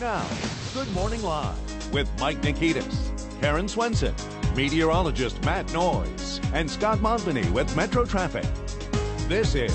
Now, Good Morning Live with Mike Nikitas, Karen Swenson, meteorologist Matt Noyes, and Scott Monvany with Metro Traffic. This is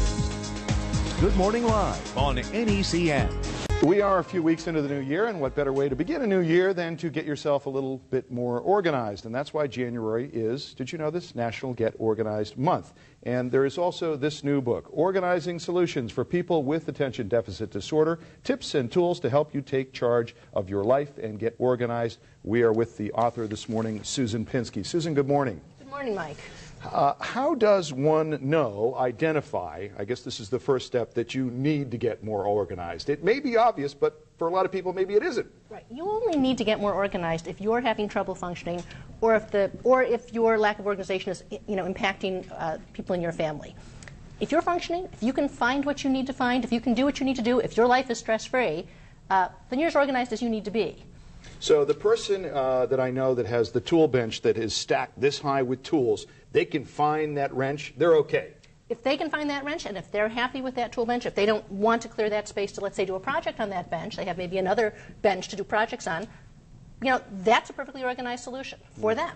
Good Morning Live on NECN. We are a few weeks into the new year, and what better way to begin a new year than to get yourself a little bit more organized? And that's why January is, did you know this, National Get Organized Month. And there is also this new book, Organizing Solutions for People with Attention Deficit Disorder, Tips and Tools to Help You Take Charge of Your Life and Get Organized. We are with the author this morning, Susan Pinsky. Susan, good morning. Good morning, Mike. How does one identify, I guess this is the first step, that you need to get more organized? It may be obvious, but for a lot of people, maybe it isn't. Right. You only need to get more organized if you're having trouble functioning, or if your lack of organization is, impacting people in your family. If you're functioning, if you can find what you need to find, if you can do what you need to do, if your life is stress-free, then you're as organized as you need to be. So the person that I know that has the tool bench that is stacked this high with tools, they can find that wrench, they're okay. If they can find that wrench, and if they're happy with that tool bench, if they don't want to clear that space to, let's say, do a project on that bench, they have maybe another bench to do projects on, that's a perfectly organized solution for them.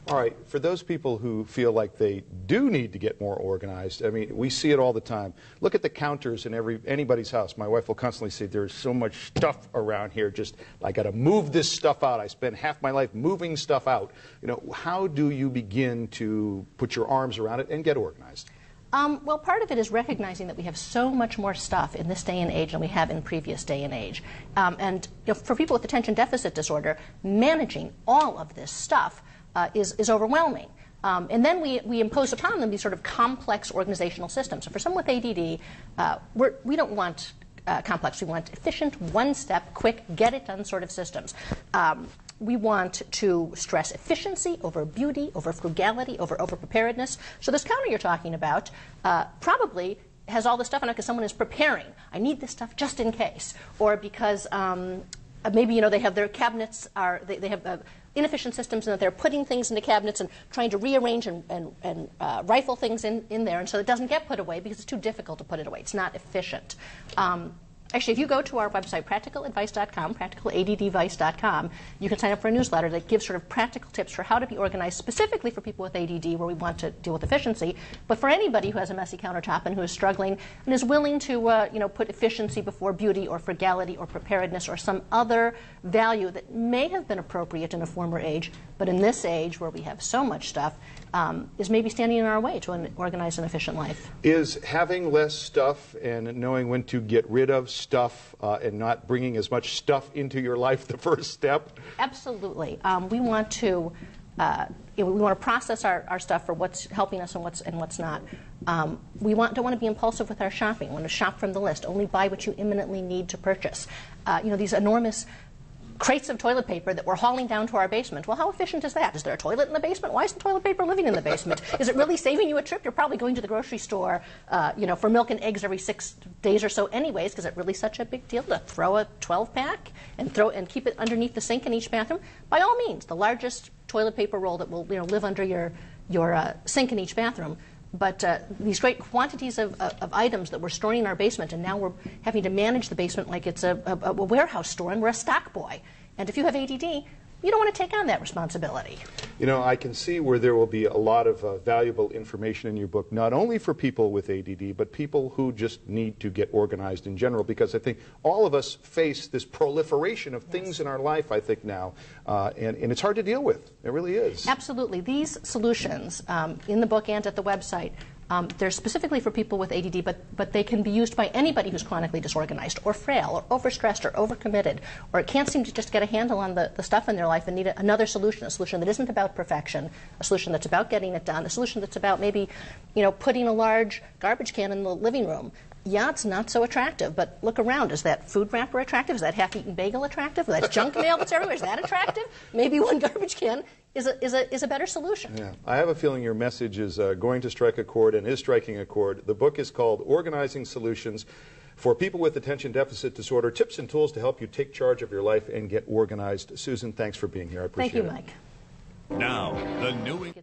All right, for those people who feel like they do need to get more organized, I mean, we see it all the time. Look at the counters in anybody's house. My wife will constantly say, there's so much stuff around here, just, I got to move this stuff out. I spend half my life moving stuff out. How do you begin to put your arms around it and get organized? Well, part of it is recognizing that we have so much more stuff in this day and age than we have in previous day and age. For people with attention deficit disorder, managing all of this stuff is overwhelming. And then we impose upon them these sort of complex organizational systems. So for someone with ADD, we don't want complex. We want efficient, one-step, quick, get-it-done sort of systems. We want to stress efficiency over beauty, over frugality, over preparedness. So this counter you're talking about probably has all this stuff on it because someone is preparing. I need this stuff just in case. Or because maybe they have their cabinets they have inefficient systems and that they're putting things into cabinets and trying to rearrange and rifle things in there, and so it doesn't get put away because it's too difficult to put it away. It's not efficient. Actually, if you go to our website, practicaladvice.com, practicaladdvice.com, you can sign up for a newsletter that gives sort of practical tips for how to be organized specifically for people with ADD where we want to deal with efficiency, but for anybody who has a messy countertop and who is struggling and is willing to put efficiency before beauty or frugality or preparedness or some other value that may have been appropriate in a former age, but in this age where we have so much stuff, is maybe standing in our way to an organized and efficient life. Is having less stuff and knowing when to get rid of stuff and not bringing as much stuff into your life the first step? Absolutely. We want to process our stuff for what's helping us and what's not. We don't want to be impulsive with our shopping. We want to shop from the list. Only buy what you imminently need to purchase. These enormous crates of toilet paper that we're hauling down to our basement. Well, how efficient is that? Is there a toilet in the basement? Why isn't toilet paper living in the basement? Is it really saving you a trip? You're probably going to the grocery store, for milk and eggs every 6 days or so anyways, because it's really such a big deal to throw a 12-pack and keep it underneath the sink in each bathroom. By all means, the largest toilet paper roll that will live under your sink in each bathroom. But these great quantities of items that we're storing in our basement, and now we're having to manage the basement like it's a warehouse store, and we're a stock boy. And if you have ADD, you don't want to take on that responsibility. I can see where there will be a lot of valuable information in your book, not only for people with ADD, but people who just need to get organized in general, because I think all of us face this proliferation of things in our life, I think, now, and it's hard to deal with. It really is. Absolutely. These solutions in the book and at the website, they're specifically for people with ADD, but they can be used by anybody who's chronically disorganized or frail or overstressed or overcommitted or can't seem to just get a handle on the stuff in their life and need another solution, a solution that isn't about perfection, a solution that's about getting it done, a solution that's about maybe putting a large garbage can in the living room. Yeah, it's not so attractive, but look around. Is that food wrapper attractive? Is that half-eaten bagel attractive? Is that junk mail that's everywhere? Is that attractive? Maybe one garbage can is a better solution. Yeah, I have a feeling your message is going to strike a chord and is striking a chord. The book is called Organizing Solutions for People with Attention Deficit Disorder, Tips and Tools to Help You Take Charge of Your Life and Get Organized. Susan, thanks for being here. I appreciate it. Thank you, Mike. Now, the new...